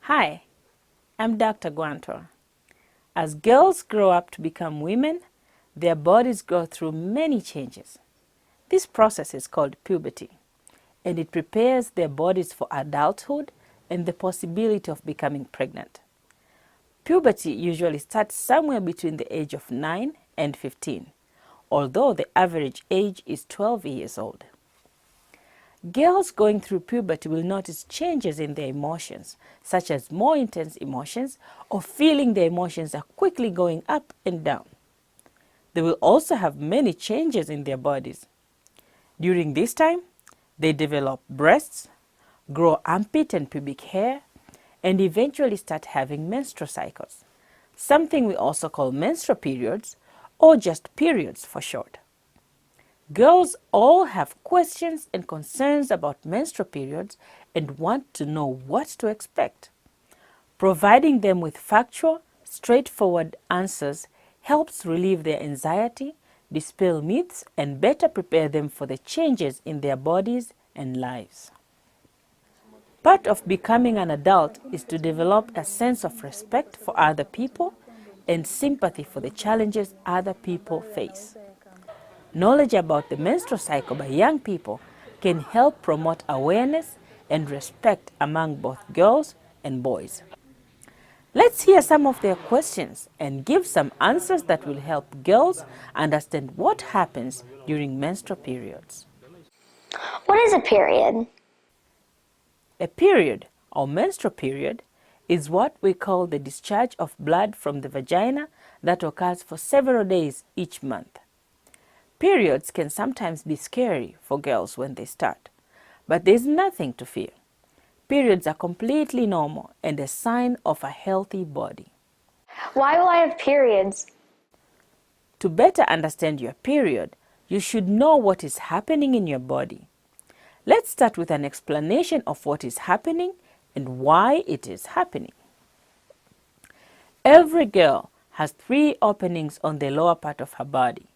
Hi, I'm Dr. Guantor. As girls grow up to become women, their bodies go through many changes. This process is called puberty, and it prepares their bodies for adulthood and the possibility of becoming pregnant. Puberty usually starts somewhere between the age of 9 and 15, although the average age is 12 years old. Girls going through puberty will notice changes in their emotions, such as more intense emotions or feeling their emotions are quickly going up and down. They will also have many changes in their bodies. During this time, they develop breasts, grow armpit and pubic hair, and eventually start having menstrual cycles, something we also call menstrual periods or just periods for short. Girls all have questions and concerns about menstrual periods and want to know what to expect. Providing them with factual, straightforward answers helps relieve their anxiety, dispel myths, and better prepare them for the changes in their bodies and lives. Part of becoming an adult is to develop a sense of respect for other people and sympathy for the challenges other people face. Knowledge about the menstrual cycle by young people can help promote awareness and respect among both girls and boys. Let's hear some of their questions and give some answers that will help girls understand what happens during menstrual periods. What is a period? A period or menstrual period is what we call the discharge of blood from the vagina that occurs for several days each month. Periods can sometimes be scary for girls when they start, but there's nothing to fear. Periods are completely normal and a sign of a healthy body. Why will I have periods? To better understand your period, you should know what is happening in your body. Let's start with an explanation of what is happening and why it is happening. Every girl has 3 openings on the lower part of her body.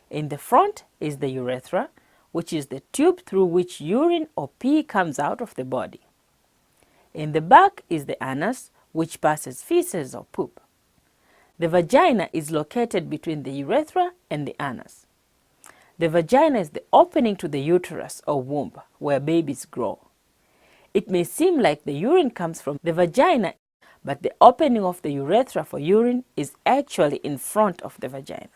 In the front is the urethra, which is the tube through which urine or pee comes out of the body. In the back is the anus, which passes feces or poop. The vagina is located between the urethra and the anus. The vagina is the opening to the uterus or womb where babies grow. It may seem like the urine comes from the vagina, but the opening of the urethra for urine is actually in front of the vagina.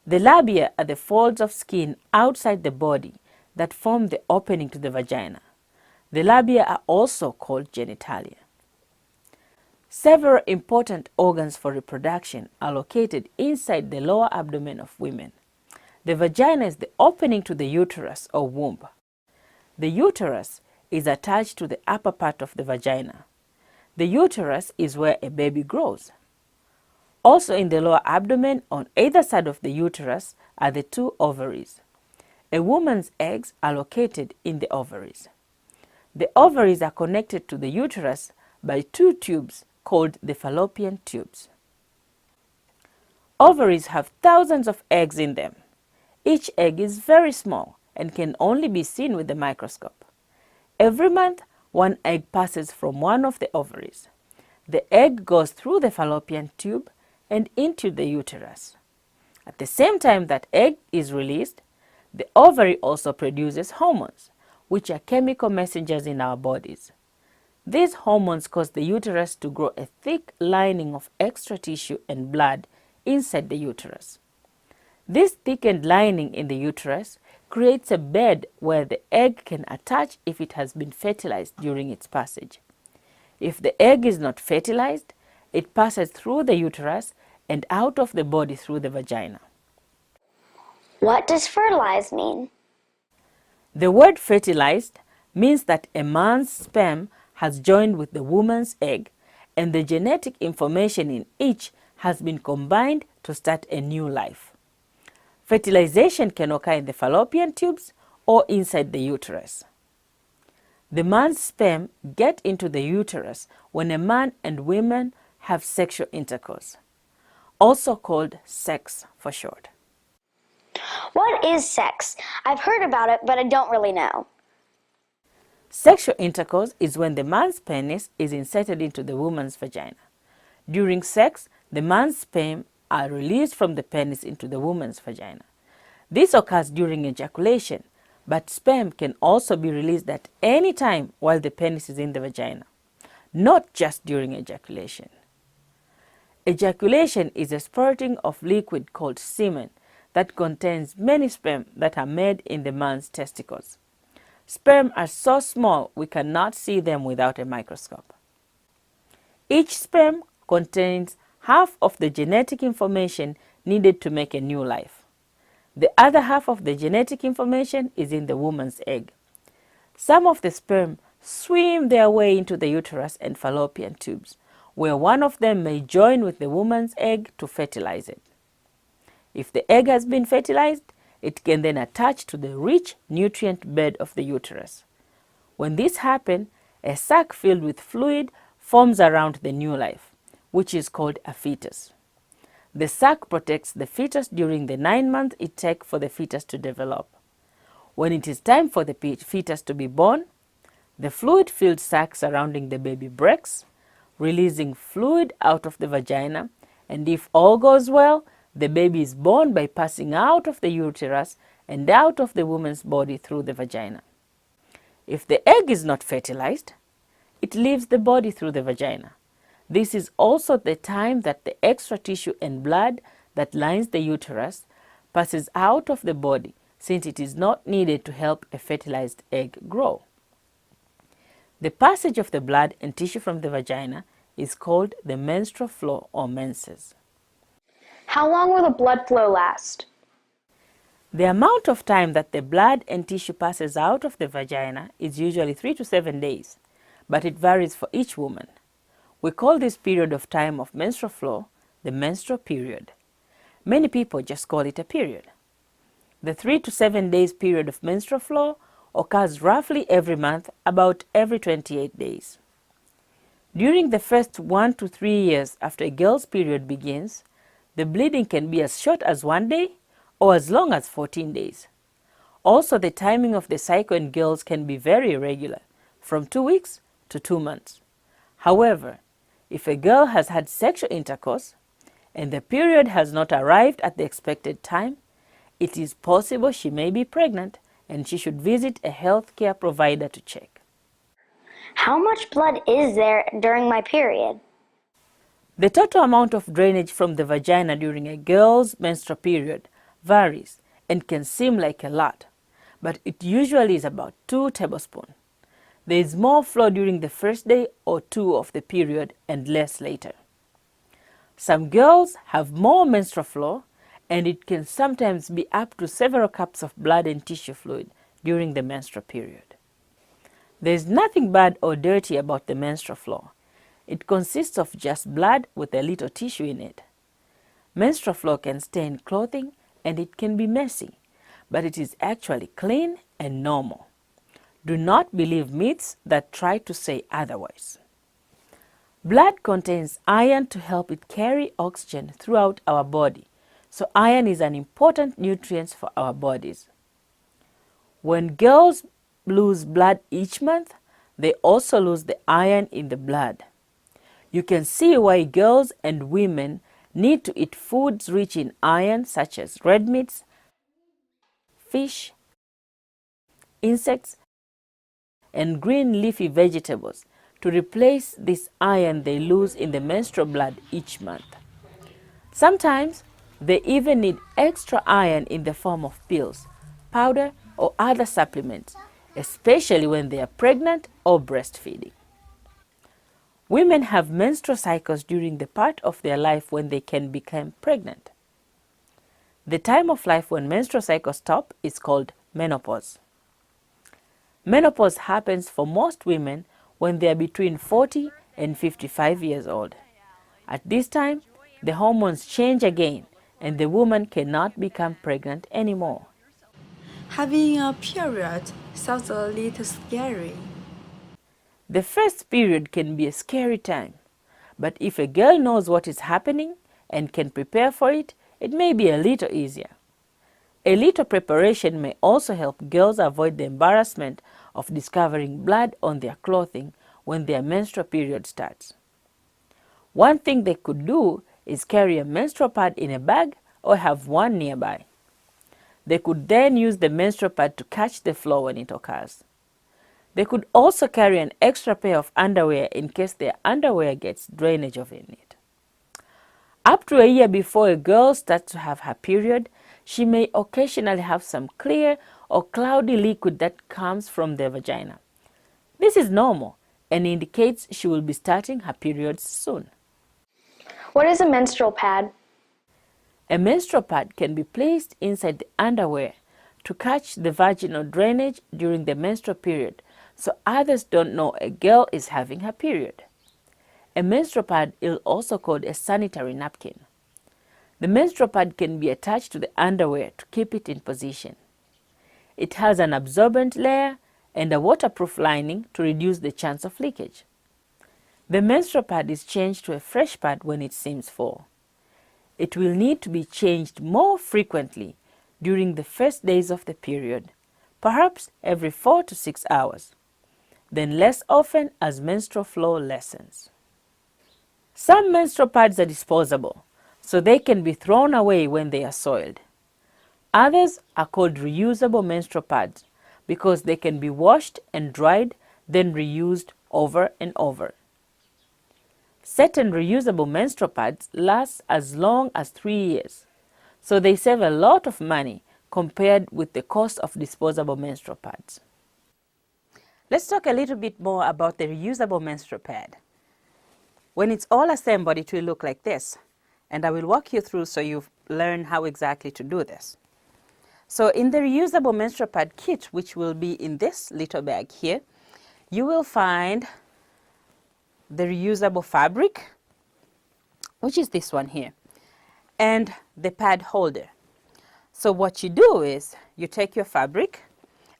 The labia are the folds of skin outside the body that form the opening to the vagina. The labia are also called genitalia. Several important organs for reproduction are located inside the lower abdomen of women. The vagina is the opening to the uterus or womb. The uterus is attached to the upper part of the vagina. The uterus is where a baby grows. Also in the lower abdomen on either side of the uterus are the 2 ovaries. A woman's eggs are located in the ovaries. The ovaries are connected to the uterus by 2 tubes called the fallopian tubes. Ovaries have thousands of eggs in them. Each egg is very small and can only be seen with the microscope. Every month, 1 egg passes from one of the ovaries. The egg goes through the fallopian tube and into the uterus. At the same time that egg is released, the ovary also produces hormones, which are chemical messengers in our bodies. These hormones cause the uterus to grow a thick lining of extra tissue and blood inside the uterus. This thickened lining in the uterus creates a bed where the egg can attach if it has been fertilized during its passage. If the egg is not fertilized, it passes through the uterus and out of the body through the vagina. What does fertilize mean? The word fertilized means that a man's sperm has joined with the woman's egg and the genetic information in each has been combined to start a new life. Fertilization can occur in the fallopian tubes or inside the uterus. The man's sperm get into the uterus when a man and woman have sexual intercourse, also called sex for short. What is sex? I've heard about it, but I don't really know. Sexual intercourse is when the man's penis is inserted into the woman's vagina. During sex, the man's sperm are released from the penis into the woman's vagina. This occurs during ejaculation, but sperm can also be released at any time while the penis is in the vagina, not just during ejaculation. Ejaculation is a spurting of liquid called semen that contains many sperm that are made in the man's testicles. Sperm are so small we cannot see them without a microscope. Each sperm contains half of the genetic information needed to make a new life. The other half of the genetic information is in the woman's egg. Some of the sperm swim their way into the uterus and fallopian tubes, where one of them may join with the woman's egg to fertilize it. If the egg has been fertilized, it can then attach to the rich nutrient bed of the uterus. When this happens, a sac filled with fluid forms around the new life, which is called a fetus. The sac protects the fetus during the 9 months it takes for the fetus to develop. When it is time for the fetus to be born, the fluid-filled sac surrounding the baby breaks, releasing fluid out of the vagina, and if all goes well, the baby is born by passing out of the uterus and out of the woman's body through the vagina. If the egg is not fertilized, it leaves the body through the vagina. This is also the time that the extra tissue and blood that lines the uterus passes out of the body, since it is not needed to help a fertilized egg grow. The passage of the blood and tissue from the vagina is called the menstrual flow or menses. How long will the blood flow last? The amount of time that the blood and tissue passes out of the vagina is usually 3 to 7 days, but it varies for each woman. We call this period of time of menstrual flow the menstrual period. Many people just call it a period. The 3 to 7 days period of menstrual flow occurs roughly every month, about every 28 days. During the first 1 to 3 years after a girl's period begins, the bleeding can be as short as 1 day or as long as 14 days. Also, the timing of the cycle in girls can be very irregular, from 2 weeks to 2 months. However, if a girl has had sexual intercourse and the period has not arrived at the expected time, it is possible she may be pregnant and she should visit a healthcare provider to check. How much blood is there during my period? The total amount of drainage from the vagina during a girl's menstrual period varies and can seem like a lot, but it usually is about 2 tablespoons. There is more flow during the first day or 2 of the period and less later. Some girls have more menstrual flow, and it can sometimes be up to several cups of blood and tissue fluid during the menstrual period. There is nothing bad or dirty about the menstrual flow. It consists of just blood with a little tissue in it. Menstrual flow can stain clothing and it can be messy, but it is actually clean and normal. Do not believe myths that try to say otherwise. Blood contains iron to help it carry oxygen throughout our body, so iron is an important nutrient for our bodies. When girls lose blood each month, they also lose the iron in the blood. You can see why girls and women need to eat foods rich in iron such as red meats, fish, insects, and green leafy vegetables to replace this iron they lose in the menstrual blood each month. Sometimes they even need extra iron in the form of pills, powder, or other supplements, especially when they are pregnant or breastfeeding. Women have menstrual cycles during the part of their life when they can become pregnant. The time of life when menstrual cycles stop is called menopause. Menopause happens for most women when they are between 40 and 55 years old. At this time, the hormones change again and the woman cannot become pregnant anymore. Having a period sounds a little scary. The first period can be a scary time, but if a girl knows what is happening and can prepare for it, it may be a little easier. A little preparation may also help girls avoid the embarrassment of discovering blood on their clothing when their menstrual period starts. One thing they could do is carry a menstrual pad in a bag or have one nearby. They could then use the menstrual pad to catch the flow when it occurs. They could also carry an extra pair of underwear in case their underwear gets drainage of it. Up to a year before a girl starts to have her period, she may occasionally have some clear or cloudy liquid that comes from the vagina. This is normal and indicates she will be starting her periods soon. What is a menstrual pad? A menstrual pad can be placed inside the underwear to catch the vaginal drainage during the menstrual period so others don't know a girl is having her period. A menstrual pad is also called a sanitary napkin. The menstrual pad can be attached to the underwear to keep it in position. It has an absorbent layer and a waterproof lining to reduce the chance of leakage. The menstrual pad is changed to a fresh pad when it seems full. It will need to be changed more frequently during the first days of the period, perhaps every 4 to 6 hours, then less often as menstrual flow lessens. Some menstrual pads are disposable, so they can be thrown away when they are soiled. Others are called reusable menstrual pads because they can be washed and dried, then reused over and over. Certain reusable menstrual pads last as long as 3 years, so they save a lot of money compared with the cost of disposable menstrual pads. Let's talk a little bit more about the reusable menstrual pad. When it's all assembled, it will look like this, and I will walk you through so you learn how exactly to do this. So in the reusable menstrual pad kit, which will be in this little bag here, you will find the reusable fabric, which is this one here, and the pad holder. So what you do is you take your fabric,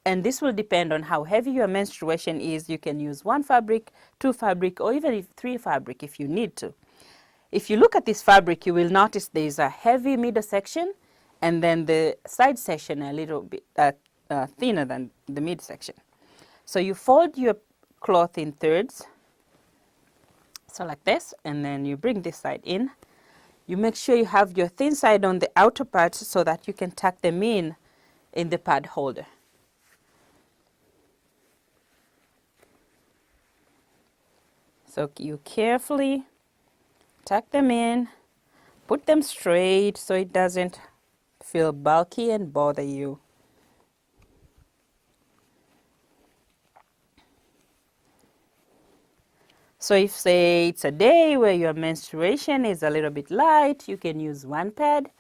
and this will depend on how heavy your menstruation is. You can use 1 fabric, 2 fabric, or even 3 fabric if you need to. If you look at this fabric, you will notice there is a heavy middle section, and then the side section a little bit thinner than the mid section. So you fold your cloth in thirds, so like this, and then you bring this side in. You make sure you have your thin side on the outer part so that you can tuck them in the pad holder. So you carefully tuck them in, put them straight so it doesn't feel bulky and bother you. So if, say, it's a day where your menstruation is a little bit light, you can use 1 pad.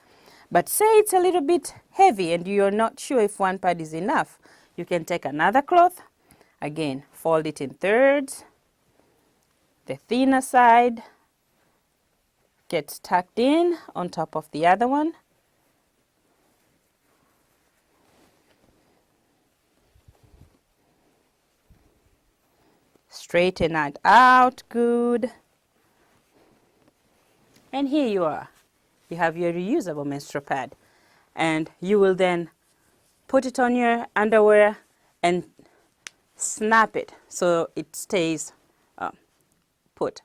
But say it's a little bit heavy and you're not sure if 1 pad is enough, you can take another cloth, again, fold it in thirds. The thinner side gets tucked in on top of the other one. Straighten it out, good. And here you are. You have your reusable menstrual pad. And you will then put it on your underwear and snap it so it stays put.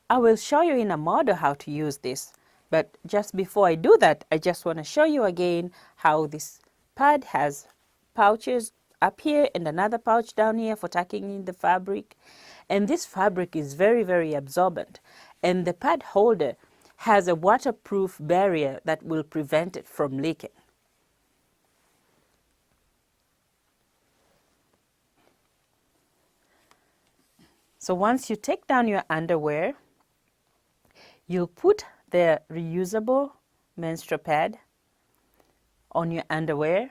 I will show you in a model how to use this, but just before I do that, I just want to show you again how this pad has pouches up here and another pouch down here for tucking in the fabric. And this fabric is very, very absorbent, and the pad holder has a waterproof barrier that will prevent it from leaking. So once you take down your underwear, you'll put the reusable menstrual pad on your underwear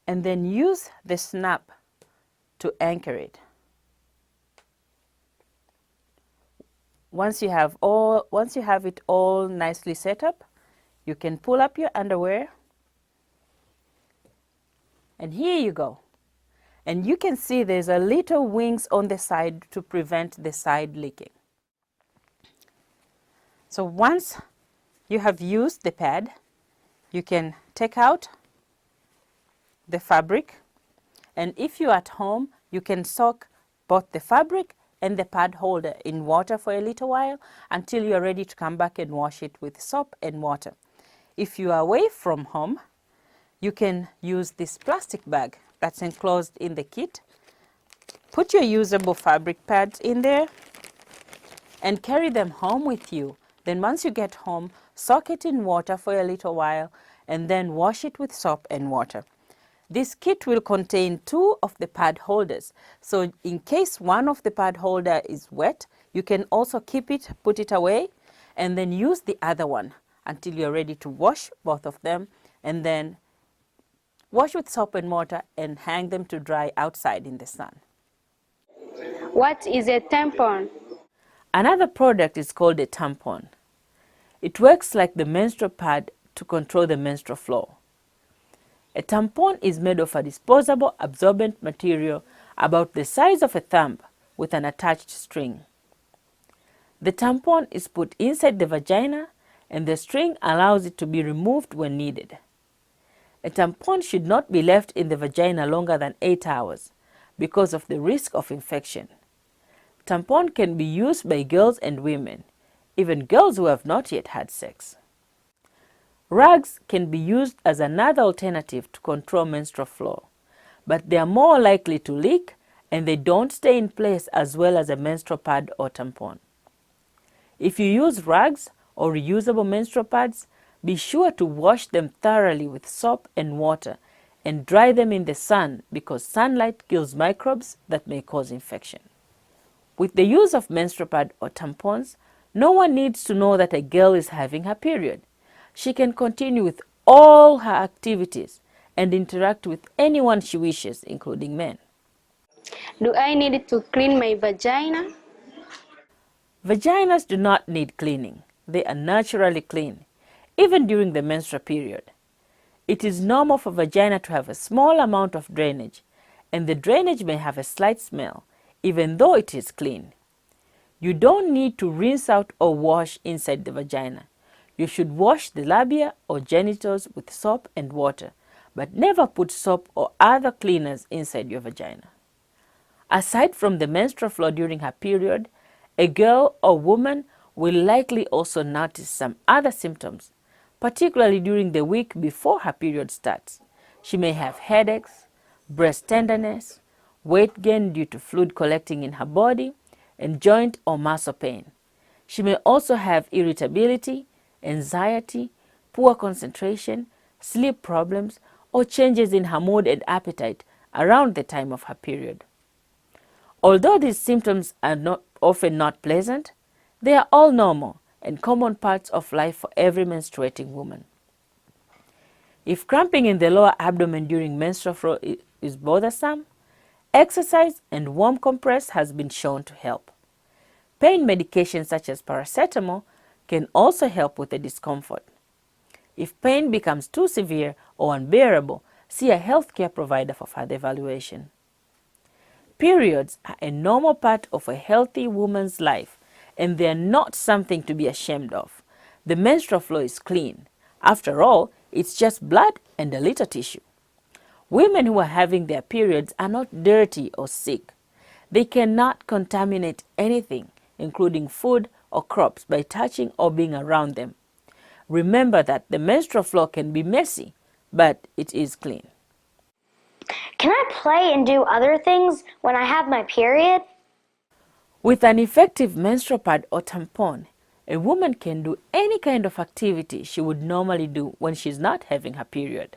and then use the snap to anchor it. Once you have it all nicely set up, you can pull up your underwear, and here you go. And you can see there's a little wings on the side to prevent the side leaking. So once you have used the pad, you can take out the fabric And if you're at home, you can soak both the fabric and the pad holder in water for a little while until you're ready to come back and wash it with soap and water. If you are away from home, you can use this plastic bag that's enclosed in the kit. Put your usable fabric pads in there and carry them home with you. Then once you get home, soak it in water for a little while and then wash it with soap and water. This kit will contain 2 of the pad holders. So in case one of the pad holder is wet, you can also keep it, put it away, and then use the other one until you're ready to wash both of them, and then wash with soap and water and hang them to dry outside in the sun. What is a tampon? Another product is called a tampon. It works like the menstrual pad to control the menstrual flow. A tampon is made of a disposable absorbent material about the size of a thumb with an attached string. The tampon is put inside the vagina and the string allows it to be removed when needed. A tampon should not be left in the vagina longer than 8 hours because of the risk of infection. Tampon can be used by girls and women, even girls who have not yet had sex. Rags can be used as another alternative to control menstrual flow, but they are more likely to leak and they don't stay in place as well as a menstrual pad or tampon. If you use rags or reusable menstrual pads, be sure to wash them thoroughly with soap and water and dry them in the sun because sunlight kills microbes that may cause infection. With the use of menstrual pad or tampons, no one needs to know that a girl is having her period. She can continue with all her activities and interact with anyone she wishes, including men. Do I need to clean my vagina? Vaginas do not need cleaning. They are naturally clean, even during the menstrual period. It is normal for vagina to have a small amount of drainage, and the drainage may have a slight smell, even though it is clean. You don't need to rinse out or wash inside the vagina. You should wash the labia or genitals with soap and water, but never put soap or other cleaners inside your vagina. Aside from the menstrual flow during her period, a girl or woman will likely also notice some other symptoms, particularly during the week before her period starts. She may have headaches, breast tenderness, weight gain due to fluid collecting in her body, and joint or muscle pain. She may also have irritability, anxiety, poor concentration, sleep problems, or changes in her mood and appetite around the time of her period. Although these symptoms are often not pleasant, they are all normal and common parts of life for every menstruating woman. If cramping in the lower abdomen during menstrual flow is bothersome, exercise and warm compress has been shown to help. Pain medications such as paracetamol can also help with the discomfort. If pain becomes too severe or unbearable, see a healthcare provider for further evaluation. Periods are a normal part of a healthy woman's life, and they are not something to be ashamed of. The menstrual flow is clean. After all, it's just blood and a little tissue. Women who are having their periods are not dirty or sick. They cannot contaminate anything, including food or crops, by touching or being around them. Remember that the menstrual flow can be messy, but it is clean. Can I play and do other things when I have my period? With an effective menstrual pad or tampon, a woman can do any kind of activity she would normally do when she's not having her period.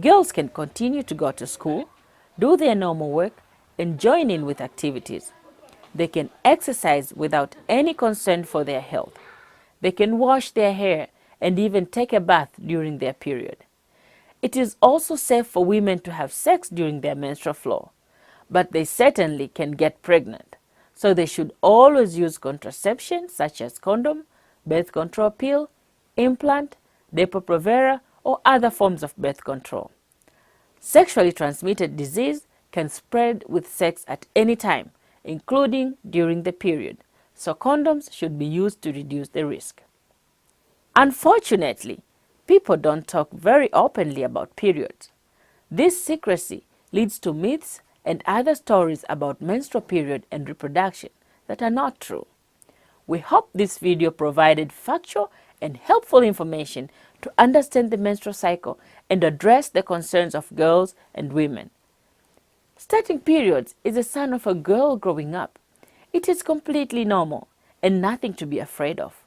Girls can continue to go to school, do their normal work, and join in with activities. They can exercise without any concern for their health. They can wash their hair and even take a bath during their period. It is also safe for women to have sex during their menstrual flow, but they certainly can get pregnant. So they should always use contraception such as condom, birth control pill, implant, Depo-Provera, or other forms of birth control. Sexually transmitted disease can spread with sex at any time, including during the period, so condoms should be used to reduce the risk. Unfortunately, people don't talk very openly about periods. This secrecy leads to myths and other stories about menstrual period and reproduction that are not true. We hope this video provided factual and helpful information to understand the menstrual cycle and address the concerns of girls and women. Starting periods is a sign of a girl growing up. It is completely normal and nothing to be afraid of.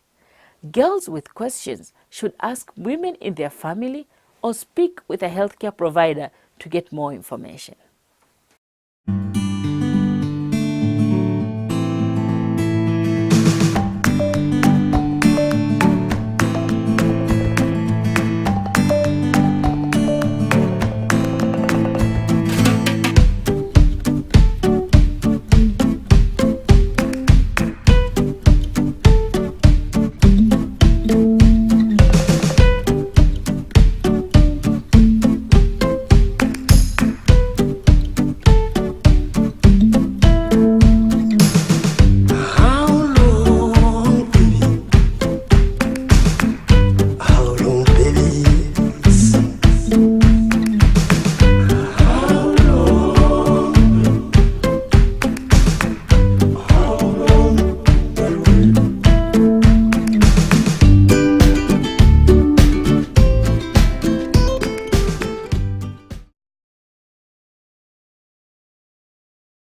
Girls with questions should ask women in their family or speak with a healthcare provider to get more information.